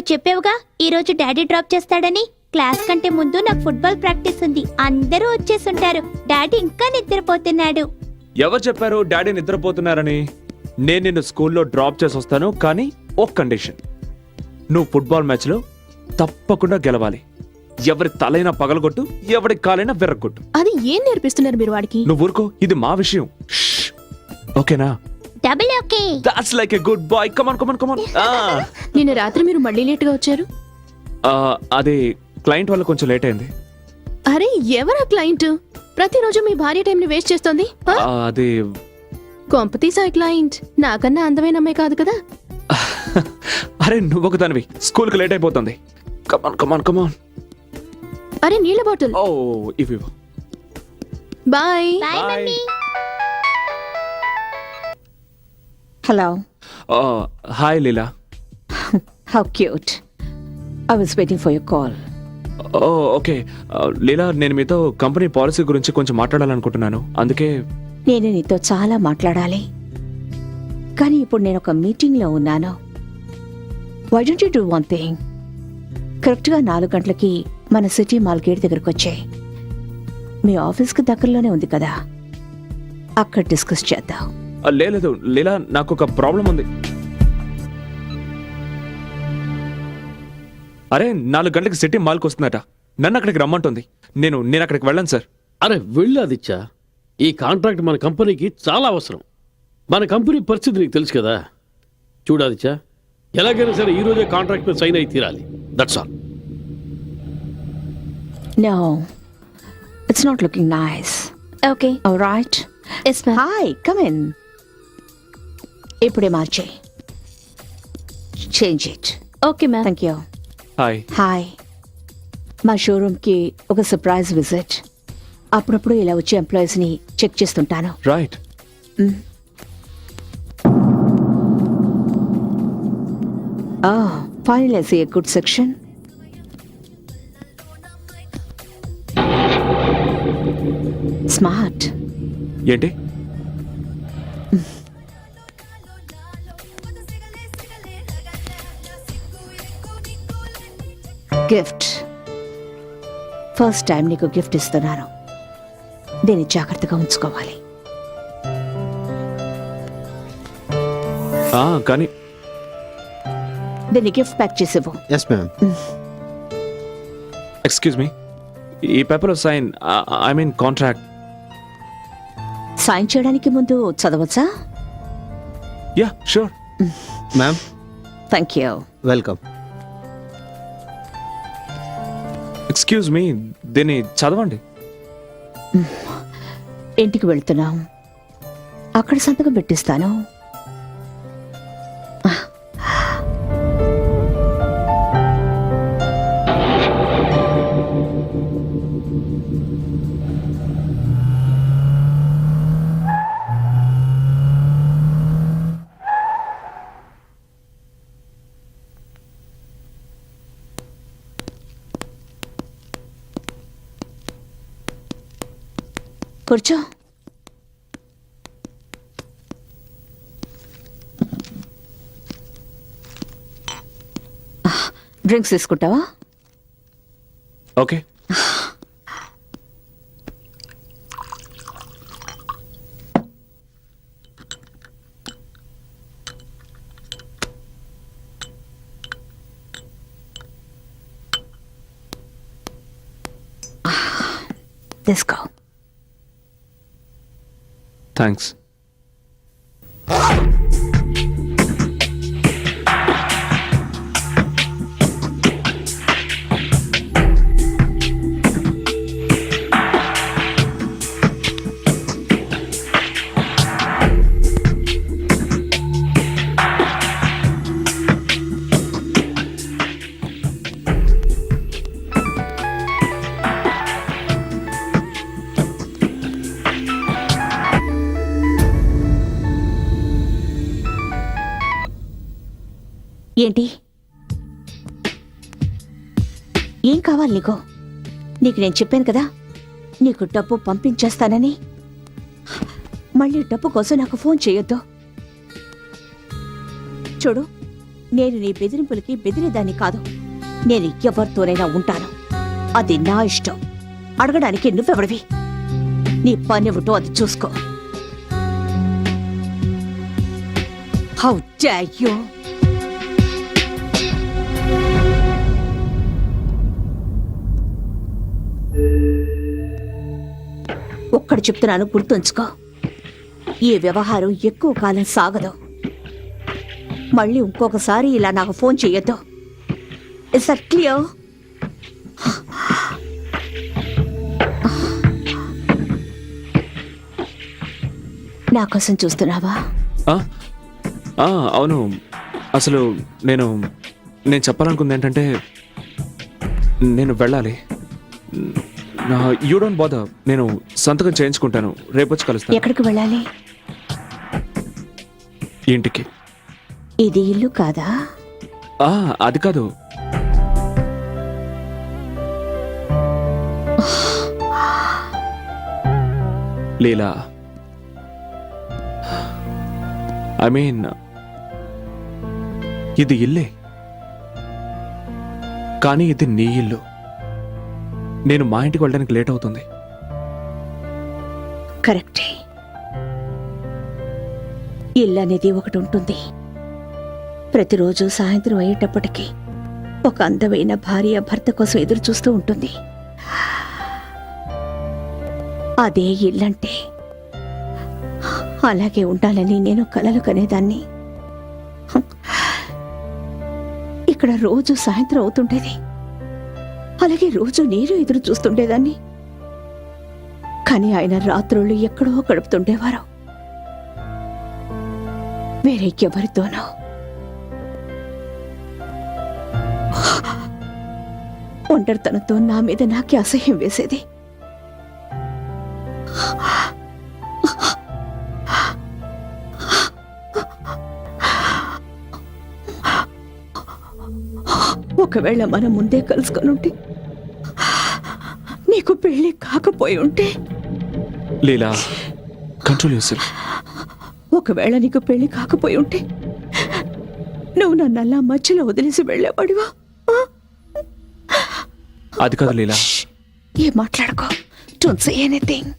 నువ్వు చెప్పావుగా ఈ రోజు డాడీ డ్రాప్ చేస్తాడని. క్లాస్ కంటే ముందు నాకు ఫుట్బాల్ ప్రాక్టీస్ ఉంది. అందరూ వచ్చేసుంటారు. డాడీ ఇంకా నిద్రపోతున్నాడు. ఎవరు చెప్పారు డాడీ నిద్రపోతున్నారని? నేను నిన్ను స్కూల్లో డ్రాప్ చేసి వస్తాను, కానీ ఒక కండిషన్. నువ్వు ఫుట్బాల్ మ్యాచ్ లో తప్పకుండా గెలవాలి. ఎవరి తలైనా పగలగొట్టు, ఎవరి కాలైనా విర్రగొట్టు. అది ఏం నేర్పిస్తున్నారు మీరు వాడికి? నువ్వు ఊరుకో, ఇది మా విషయం. షష్. ఓకేనా? Double okay. That's like a good boy. Come on come on come on. నిన్న రాత్రి మీరు మళ్ళీ లేట్ గా వచ్చారు. అదే క్లయింట్ వల్ల కొంచెం లేట్ అయింది. అరే ఎవరా క్లయింట్? ప్రతిరోజు మీ భార్య టైం ని వేస్ట్ చేస్తోంది. అది కొంపతీసా క్లయింట్ నాకన్నా అందమైన అమ్మాయి కాదు కదా? అరే నువ్వు ఒక దానివి, స్కూల్ కి లేట్ అయిపోతుంది. కమాన్ కమాన్ కమాన్. అరే నీళ్ళ బాటిల్. ఓ ఇవి. Bye. Bye mummy. Hello. Hi Leela. How cute. I was waiting for your call. Okay Leela, నేను మీతో కంపెనీ పాలసీ గురించి కొంచెం మాట్లాడాలనుకుంటున్నాను. అందుకే నేను నీతో చాలా మాట్లాడాలి, కానీ ఇప్పుడు నేను ఒక మీటింగ్లో ఉన్నాను. Why don't you do one thing? కరెక్ట్గా 4 గంటలకి మన సిటీ మాల్ గేట్ దగ్గరకు వచ్చాయి. మీ ఆఫీస్కి దగ్గరలోనే ఉంది కదా, అక్కడ డిస్కస్ చేద్దాం. లేదు లీలా, నాకు ఒక ప్రాబ్లం ఉంది. అరే 4 గంటలకు సిటీ మాల్కి వస్తుందట. నన్ను అక్కడికి రమ్మంటుంది. నేను అక్కడికి వెళ్ళను సార్. అరే వెళ్ళు ఆదిత్య, ఈ కాంట్రాక్ట్ మన కంపెనీకి చాలా అవసరం. మన కంపెనీ పరిస్థితి నీకు తెలుసు కదా. చూడు ఆదిత్య, ఎలాగైనా సరే ఈ రోజే కాంట్రాక్ట్ మీద సైన్ అయి తీరాలి. That's all. No, it's not looking nice. Okay. All right. Yes ma'am. Hi, come in. ఇప్పుడే మార్చే. Change it. Okay ma'am. Thank you. Hi. Hi, మా షోరూమ్కి ఒక సర్ప్రైజ్ విజిట్. అప్పుడప్పుడు ఇలా వచ్చే ఎంప్లాయీస్ని చెక్ చేస్తుంటాను. Right. Finally, I see a good section. Smart. ఏంటి? గిఫ్ట్. ఫస్ట్ టైం నీకు గిఫ్ట్ ఇస్తున్నాను. దీన్ని జాగ్రత్తగా ఉంచుకోవాలి. కానీ దీన్ని గిఫ్ట్ ప్యాక్ చేసేవు. Yes ma'am. ఎక్స్క్యూజ్ మీ, ఈ paper sign, I mean contract. Sign చేయడానికి ముందు చదవచ్చా? Yeah sure. Ma'am thank you. Welcome. Excuse me, దీన్ని చదవండి. ఇంటికి వెళ్తున్నాం, అక్కడ సంతకం పెట్టిస్తాను. కూర్చో. డ్రింక్స్ తీసుకుంటావా? ఓకే. తీసుకో. థ్యాంక్స్. ఏంటి? ఏం కావాలి నీకు? నీకు నేను చెప్పాను కదా నీకు డబ్బు పంపించేస్తానని. మళ్ళీ డబ్బు కోసం నాకు ఫోన్ చేయొద్దు. చూడు, నేను నీ బెదిరింపులకి బెదిరేదాన్ని కాదు. నేను ఎవరితోనైనా ఉంటాను. అది నా ఇష్టం. అడగడానికి నువ్వెవడివి? నీ పనివిటో అది చూసుకో. How dare you! ఒక్కడు చెప్తున్నాను, గుర్తుంచుకో. ఈ వ్యవహారం ఎక్కువ కాలం సాగదు. మళ్ళీ ఇంకొకసారి ఇలా నాకు ఫోన్ చెయ్యొద్దు. Is that clear? నా కోసం చూస్తున్నావా? ఆ? ఆ, అవును. అసలు నేను చెప్పాలనుకుంది ఏంటంటే నేను వెళ్ళాలి. You don't bother. నేను సంతకం చేయించుకుంటాను. రేపొచ్చి కలుస్తాను. ఎక్కడికి వెళ్ళాలి? ఇంటికి. ఇది ఇల్లు కాదా? ఆ, అది కాదు. లీలా, ఐ మీన్ ఇది ఇల్లే, కానీ ఇది నీ ఇల్లు. నేను మా ఇంటికి వెళ్ళడానికి లేట్ అవుతుంది. కరెక్టే. ఇల్లు అనేది ఒకటి ఉంటుంది. ప్రతిరోజు సాయంత్రం అయ్యేటప్పటికీ ఒక అందమైన భార్య భర్త కోసం ఎదురు చూస్తూ ఉంటుంది. అదే ఇల్లంటే. అలాగే ఉండాలని నేను కలలు కనేదాన్ని. ఇక్కడ రోజు సాయంత్రం అవుతుండేది. అలాగే రోజు నేను ఎదురు చూస్తుండేదాన్ని. కానీ ఆయన రాత్రుళ్ళు ఎక్కడో గడుపుతుండేవారు, వేరే ఎవరితోనో. ఒంటరితనంతో నా మీద నాకే అసహ్యం వేసేది. ఒకవేళ మనం ముందే కలుసుకొని ఉంటే, నీకు పెళ్లి కాకపోయి ఉంటే. లీలా, కంట్రోల్ యువర్సెల్ఫ్. ఒకవేళ నీకు పెళ్లి కాకపోయి ఉంటే నువ్వు నన్ను అలా మధ్యలో వదిలేసి వెళ్ళేవాడివా? అది కాదు లీలా. ఏం మాట్లాడుకో. Don't say anything.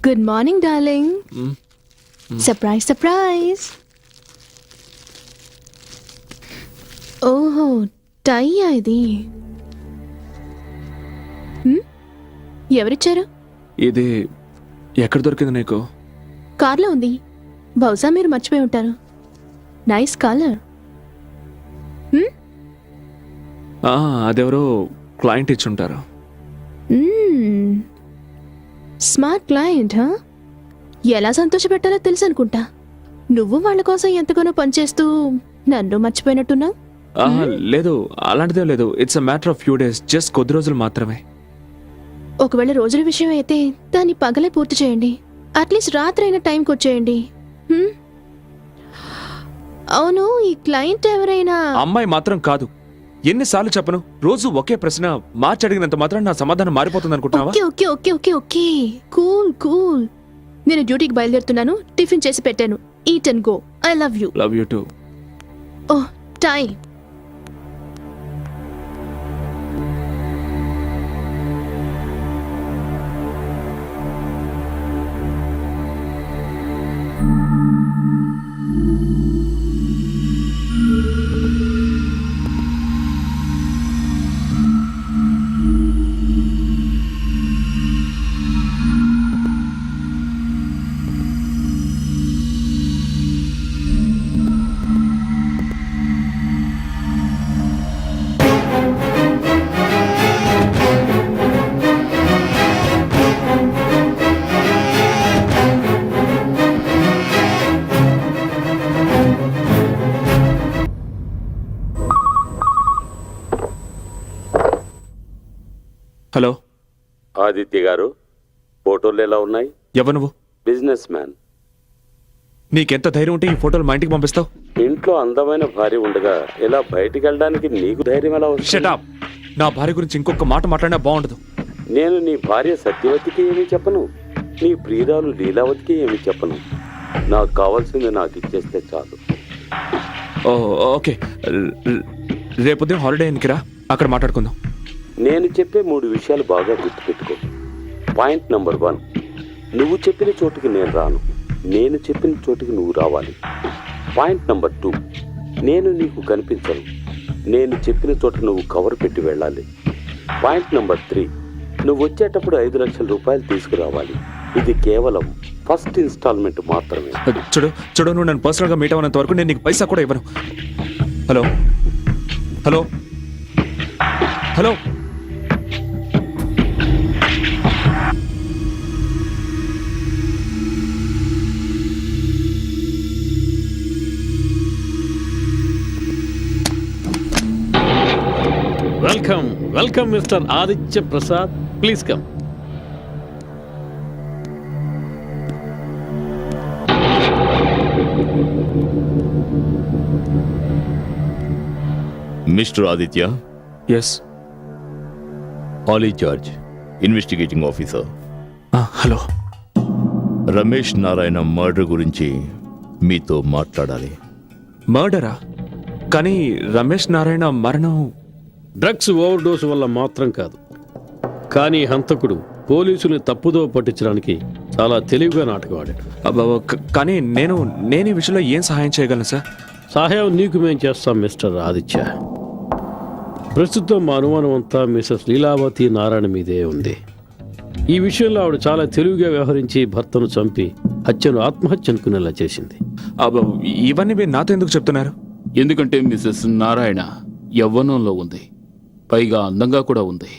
Good morning darling. Surprise surprise. ఓహో, టైయా ఇది? ఎవరిచ్చారు? ఇది ఎక్కడ దొరికింది నీకు? కార్లో ఉంది. బహుశా మీరు మర్చిపోయి ఉంటారు. Nice colour. అదెవరో క్లయింట్ ఇచ్చుంటారు. స్మార్ట్ క్లయింట్ హా? ఎలా సంతోషపెట్టాలో తెలుసు అనుకుంటా. నువ్వు వాళ్ళ కోసం ఎంతగానో పనిచేస్తూ నన్ను మర్చిపోయినట్టున్నావు. లేదు, అలాంటిదే లేదు. It's a matter of few days, just కొద్ది రోజులు మాత్రమే. ఒకవేళ రోజుల విషయం అయితే దాన్ని పగలే పూర్తి చేయండి. అట్లీస్ట్ రాత్రి అయిన టైంకి వచ్చేయండి. హ్మ్? అవును, ఈ క్లయింట్ ఎవరైనా? అమ్మాయి మాత్రం కాదు. ఎన్నిసార్లు చెప్పను, రోజు ఒకే ప్రశ్న మార్చి అడిగినంత మాత్రం నా సమాధానం మారిపోతుంది అనుకుంటున్నావా? Okay okay okay okay okay cool cool. నేను డ్యూటీకి బయలుదేరుతున్నాను. టిఫిన్ చేసి పెట్టాను. Eat and go. I love you. Love you two. Oh, time. Hello, Aditya గారు, ఫోటోలు ఎలా ఉన్నాయి? ఎవరు నువ్వు? Business man. నీకెంత ధైర్యం ఉంటే ఈ ఫోటోలు మా ఇంటికి పంపిస్తావు? ఇంట్లో అందమైన భార్య ఉండగా ఇలా బయటికి వెళ్ళడానికి నీకు ధైర్యం ఎలా వస్తుంది? Shut up. నా భార్య గురించి ఇంకొక మాట మాట్లాడినా బాగుండదు. నేను నీ భార్య సత్యవతికి ఏమీ చెప్పను, నీ ప్రియురాలు లీలావతికి ఏమీ చెప్పను. నాకు కావాల్సింది నాకు ఇచ్చేస్తే చాలు. ఓకే, రేపు ఉదయం హాలిడే ఎన్నికిరా, అక్కడ మాట్లాడుకుందాం. నేను చెప్పే 3 విషయాలు బాగా గుర్తుపెట్టుకో. పాయింట్ నెంబర్ 1, నువ్వు చెప్పిన చోటుకి నేను రాను, నేను చెప్పిన చోటుకి నువ్వు రావాలి. పాయింట్ నెంబర్ 2, నేను నీకు కనిపించను, నేను చెప్పిన చోట నువ్వు కవర్ పెట్టి వెళ్ళాలి. పాయింట్ నెంబర్ 3, నువ్వు వచ్చేటప్పుడు 5 లక్షల రూపాయలు తీసుకురావాలి. ఇది కేవలం ఫస్ట్ ఇన్స్టాల్మెంట్ మాత్రమే. చూడు, నువ్వు నన్ను పర్సనల్గా మీట్ అవ్వనంత వరకు నేను నీకు పైసా కూడా ఇవ్వను. Hello hello hello. Welcome welcome mister Aditya Prasad, please come. Mister Aditya, yes. Ali George, investigating officer. Hello. Ramesh Narayana murder గురించి మీతో మాట్లాడాలి. మర్డరా? కానీ రమేష్ నారాయణ మరణం డ్రగ్స్ ఓవర్ డోస్ వల్ల మాత్రం కాదు, కానీ హంతకుడు పోలీసుల్ని తప్పుదో పట్టించడానికి చాలా తెలివిగా నాటకం ఆడాడు. కానీ నేను ఈ విషయంలో ఏం సహాయం చేయగలను సార్? సహాయం నీకు మేం చేస్తాం మిస్టర్ ఆదిత్య. ప్రస్తుతం మా అనుమానం అంతా మిసెస్ లీలావతి నారాయణ మీదే ఉంది. ఈ విషయంలో ఆవిడ చాలా తెలివిగా వ్యవహరించి భర్తను చంపి హత్యను ఆత్మహత్య అనుకునేలా చేసింది. ఇవన్నీ మీరు నాతో ఎందుకు చెప్తున్నారు? ఎందుకంటే మిసెస్ నారాయణ యవ్వనంలో ఉంది, పైగా అందంగా కూడా ఉంది.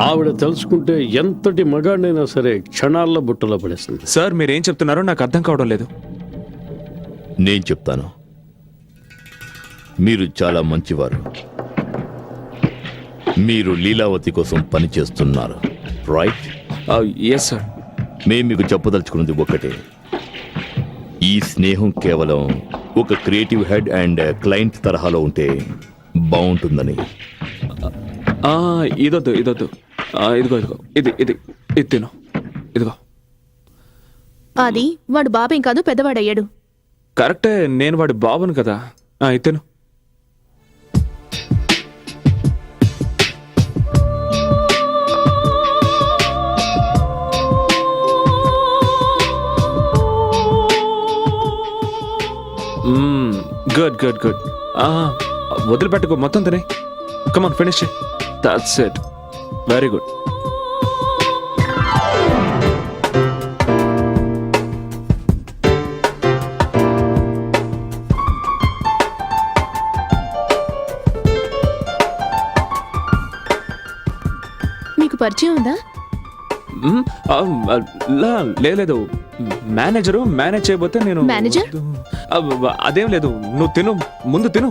ఆవిడ తెలుసుకుంటే ఎంతటి మగాడినైనా సరే క్షణాల్లో బుట్టలో పడేస్తుంది. సార్, మీరేం చెప్తున్నారో నాకు అర్థం కావడం లేదు. నేను చెప్తాను. మీరు చాలా మంచివారు. మీరు లీలావతి కోసం పనిచేస్తున్నారు, రైట్? Yes sir. మేము మీకు చెప్పదలుచుకున్నది ఒకటే. ఈ స్నేహం కేవలం ఒక క్రియేటివ్ హెడ్ అండ్ క్లయింట్ తరహాలో ఉంటే బాగుంటుందని. ఇదొద్దు. ఇదిగో ఇది తిను. ఇదిగో. అది వాడు బాబేం కాదు, పెద్దవాడయ్యాడు. కరెక్టే, నేను వాడి బాబును కదా. ఇతను గుడ్. వదిలిపెట్టుకో, మొత్తం తినే. Come on, finish. That's it. Very good. పరిచయం ఉందా? మ్, ఆ, ఆ, లేదు మేనేజరు మేనేజ్ చేయబోతే నేను మేనేజర్? అదేం లేదు, నువ్వు తిను, ముందు తిను.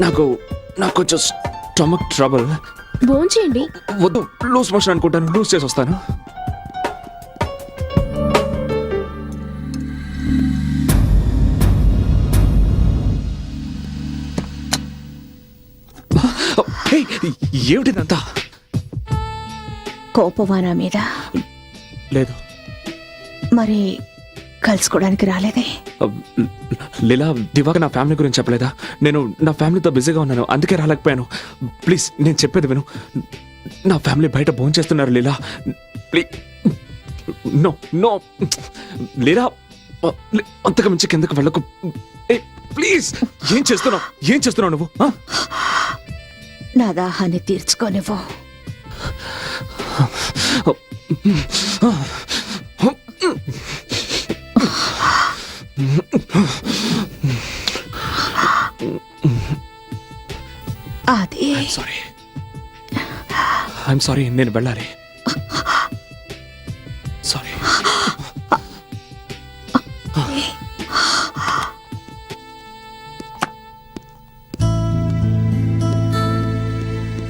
నాకు నాకు కొంచెం స్టమక్ ట్రబుల్. భోంచేయండి. వద్దు, లూజ్ మోషన్ అనుకుంటాను, లూజ్ చేసి వస్తాను. ఏయ్, ఏమిటిదంతా? కోపవానా మీద లేదు. మరి కలుసుకోవడానికి రాలేదే? లీలా, దివాక నా ఫ్యామిలీ గురించి చెప్పలేదా? నేను నా ఫ్యామిలీతో బిజీగా ఉన్నాను, అందుకే రాలేకపోయాను. ప్లీజ్, నేను చెప్పేది విను. నా ఫ్యామిలీ బయట భోంచేస్తున్నారు లీలా. ప్లీజ్, నో నో లీలా, అంతకు మించి కిందకు వెళ్ళకు. ప్లీజ్, ఏం చేస్తున్నావు నువ్వు? నా దాహాన్ని తీర్చుకోనివ్వు. అది ఐఎమ్ సారీ, నేను వెళ్ళాలి. Sorry.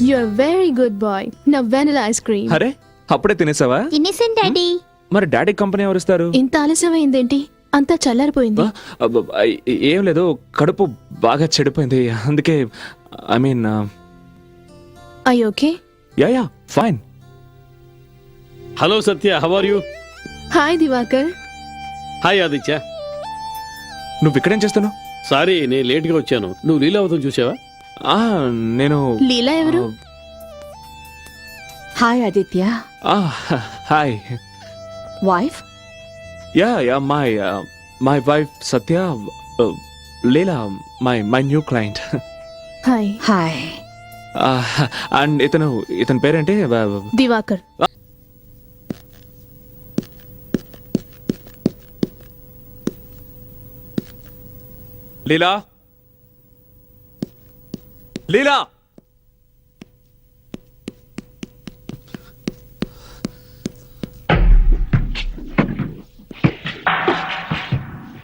You're a very good boy. Now vanilla ice cream. అరే, అప్పుడే తినేసావా? తినేసాను డాడీ. మరి డాడీ కంపెనీ ఎవరిస్తారు? ఇంత ఆలస్యమైందేంటి? అంతా చల్లారిపోయింది. ఏం లేదు, కడుపు బాగా చెడిపోయింది, అందుకే. I mean, I okay? Yeah fine. Hello Satya, how are you? Hi Divakar. Hi Aditya. నువ్వు ఇక్కడేం చేస్తున్నావు? సారీ, నేను లేట్గా వచ్చాను. నువ్వు లీలావతం చూసావా? నేను లీలా ఎవరు? Hi Aditya. Hi. Wife? Yeah my wife Satya. Leela my new client. Hi. Hi. And ఇతని పేరేంటి? దివాకర్. లీలా, లీలా,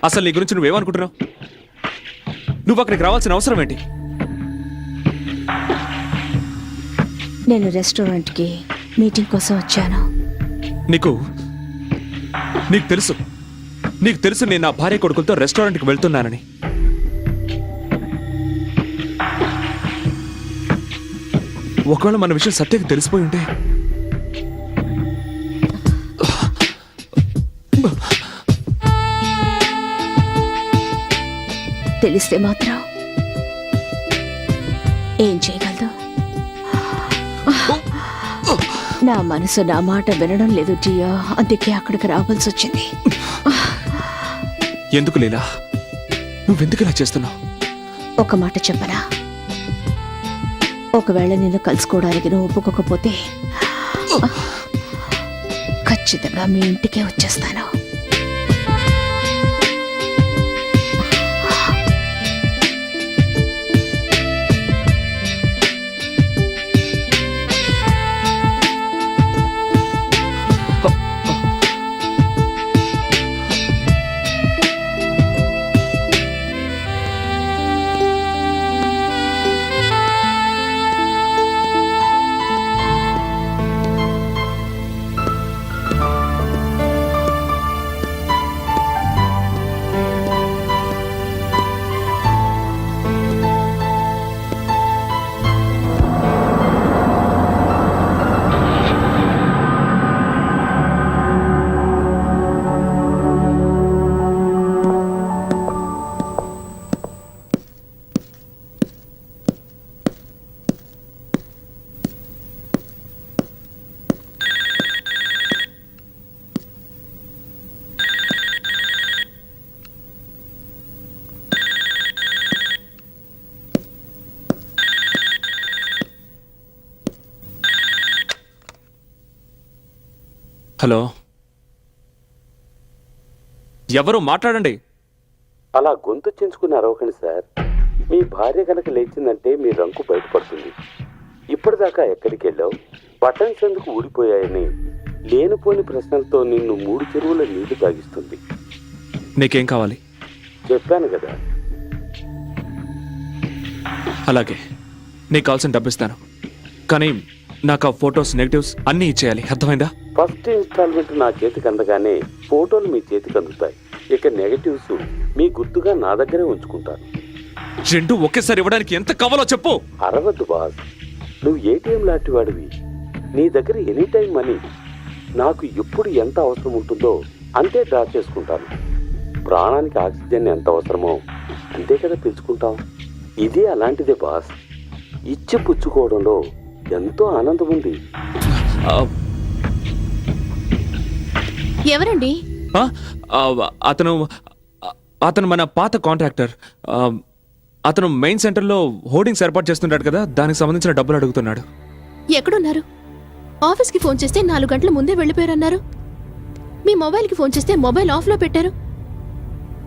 అసలు నీ గురించి నువ్వేమనుకుంటున్నావు? నువ్వు అక్కడికి రావాల్సిన అవసరం ఏంటి? నేను రెస్టారెంట్కి మీటింగ్ కోసం వచ్చాను. నీకు తెలుసు నేను నా భార్య కొడుకులతో రెస్టారెంట్కి వెళ్తున్నానని. ఒకవేళ మన విషయం సత్యకి తెలిసిపోయి ఉంటే తెలిస్తే మాత్రం ఏం చేయగలదు? నా మనసు నా మాట వినడం లేదు జియో, అందుకే అక్కడికి రావాల్సి వచ్చింది. ఎందుకు లీలా, నువ్వెందుకు ఇలా చేస్తున్నావు? ఒక మాట చెప్పనా? ఒకవేళ నిన్ను కలుసుకోవడానికి నువ్వు ఒప్పుకోకపోతే ఖచ్చితంగా మీ ఇంటికే వచ్చేస్తాను. హలో, ఎవరు? మాట్లాడండి. అలా గొంతు చించుకుని అరవకండి సార్. మీ భార్య కనుక లేచిందంటే మీ రంకు బయటపడుతుంది. ఇప్పటిదాకా ఎక్కడికి వెళ్ళావు? బటన్స్ ఎందుకు ఊడిపోయాయని లేనిపోని ప్రశ్నలతో నిన్ను 3 చెరువుల నీళ్లు తాగిస్తుంది. నీకేం కావాలి? చెప్పాను కదా. అలాగే నీకు కావాల్సిన డబ్బు ఇస్తాను, కానీ నాకు ఆ ఫొటోస్ నెగటివ్స్ అన్నీ ఇచ్చేయాలి, అర్థమైందా? ఫస్ట్ ఇన్స్టాల్మెంట్ నా చేతికి అందగానే ఫోటోలు మీ చేతికి అందుతాయి. ఇక నెగటివ్స్ మీ గుర్తుగా నా దగ్గరే ఉంచుకుంటాను. రెండు ఒకేసారి ఇవ్వడానికి ఎంత కావాలో చెప్పు. అరవద్దు బాస్, నువ్వు ఏటీఎం లాంటి వాడివి. నీ దగ్గర ఎనీ టైం మనీ. నాకు ఎప్పుడు ఎంత అవసరం ఉంటుందో అంతే డ్రా చేసుకుంటాను. ప్రాణానికి ఆక్సిజన్ ఎంత అవసరమో అంతే కదా పిలుచుకుంటాం. ఇది అలాంటిదే బాస్. ఇచ్చి పుచ్చుకోవడంలో ఎంతో ఆనందం ఉంది. ఆ, ఎవరండి? ఆ, ఆ, అతను అతను మన పాత కాంట్రాక్టర్. అతను మెయిన్ సెంటర్లో హోర్డింగ్స్ ఏర్పాటు చేస్తుంటాడు కదా, దానికి సంబంధించిన డబ్బులు అడుగుతున్నాడు. ఎక్కడున్నారు? ఆఫీస్కి ఫోన్ చేస్తే 4 గంటల ముందే వెళ్ళిపోయారన్నారు. మీ మొబైల్కి ఫోన్ చేస్తే మొబైల్ ఆఫ్లో పెట్టారు.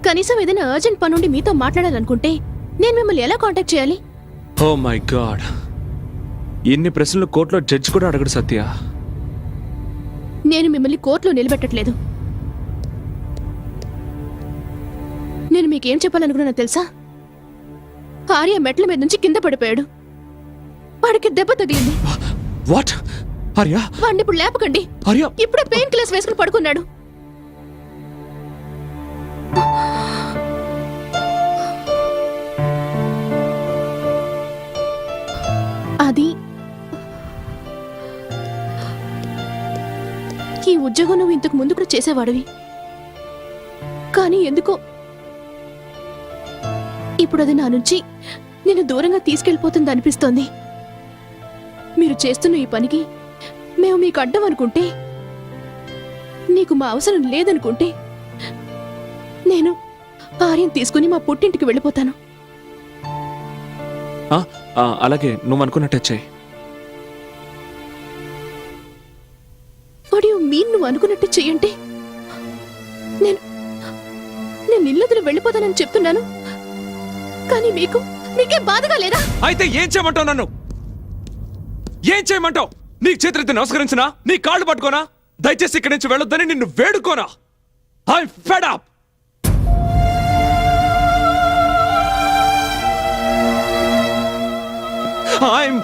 కనీసం ఏదైనా అర్జెంట్ పని ఉండి మీతో మాట్లాడాలనుకుంటే నేను మిమ్మల్ని ఎలా కాంటాక్ట్ చేయాలి? ఓ మై గాడ్, ఇన్ని ప్రశ్నలు కోర్టులో జడ్జి కూడా అడగడు సత్య. నేను మిమ్మల్ని కోర్టులో నిలబెట్టట్లేదు. నేను మీకేం చెప్పాలనుకున్నా తెలుసా? ఆర్య మెట్ల మీద నుంచి కింద పడిపోయాడు. వాడికి దెబ్బ తగిలింది. వాట్? ఆర్య? వాడిని ఇప్పుడు లేపకండి. ఆర్య? ఇప్పుడే పెయిన్ కిల్లర్స్ వేసుకుని పడుకున్నాడు. అది ఈ ఉద్యోగం నువ్వు ఇంతకు ముందు కూడా చేసేవాడివి, కానీ ఎందుకో ఇప్పుడు అది నా నుంచి నేను దూరంగా తీసుకెళ్ళిపోతుంది అనిపిస్తోంది. మీరు చేస్తున్న ఈ పనికి మేము మీకు అడ్డం అనుకుంటే, నీకు మా అవసరం లేదనుకుంటే, నేను ఆర్యం తీసుకుని మా పుట్టింటికి వెళ్ళిపోతాను. అలాగే నువ్వు అనుకున్నట్టే చెయ్యి. వాడు మీన్ నువ్వు అనుకున్నట్టు చెయ్యంటే నేను ఇల్లొదిలి వెళ్ళిపోతానని చెప్తున్నాను, కానీ మీకే బాధగా లేదా? అయితే ఏం చేయమంటావు? నన్ను ఏం చేయమంటావు? నీకు చేతులెత్తి నమస్కరించినా, నీ కాళ్ళు పట్టుకోనా? దయచేసి ఇక్కడి నుంచి వెళ్ళొద్దని నిన్ను వేడుకోనా? I fed up. I'm